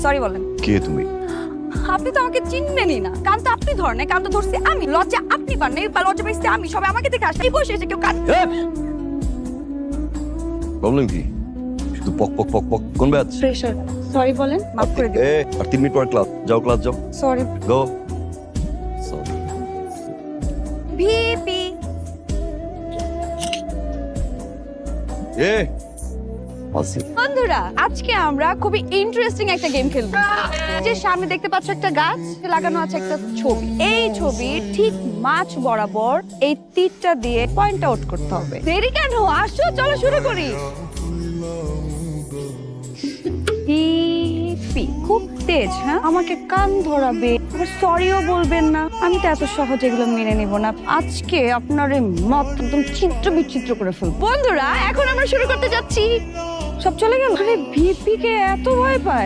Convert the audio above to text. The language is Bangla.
সরি বলেন। কে তুমি? আপনি তো আমাকে চিনবেনই না। কান তো আপনি ধরেন, কান তো ধরছি আমি। লজ্জা আপনি পান নাই, বা লজ্জা পাইছি আমি। সবাই আমাকে দেখে আসে, এই বসে এসে কেউ কান। প্রবলেম কি? শুধু পক পক পক পক কোন ব্যাচ? প্রেশার। সরি বলেন, মাফ করে দিন। আর 3 মিনিট পর ক্লাস। যাও ক্লাস যাও। সরি। গো। ভিপি। বন্ধুরা, আজকে আমরা খুবই ইন্টারেস্টিং একটা গেম খেলবো। যে সামনে দেখতে পাচ্ছ একটা গাছ, লাগানো আছে একটা ছবি। এই ছবি ঠিক মাছ বরাবর এই তীরটা দিয়ে পয়েন্ট আউট করতে হবে। দেরি কেন, আসো চলো শুরু করি। ভিপি খুব তেজ, হ্যাঁ আমাকে কান ধরাবে, আবার সরিও বলবেন না। আমি তো এত সহজে এগুলো মেনে নিব না। আজকে আপনার এই মত একদম চিত্র বিচিত্র করে ফেলবো। বন্ধুরা, এখন আমরা শুরু করতে যাচ্ছি। সব চলে গেল। আরে ভিপি কে এত ভয় পায়?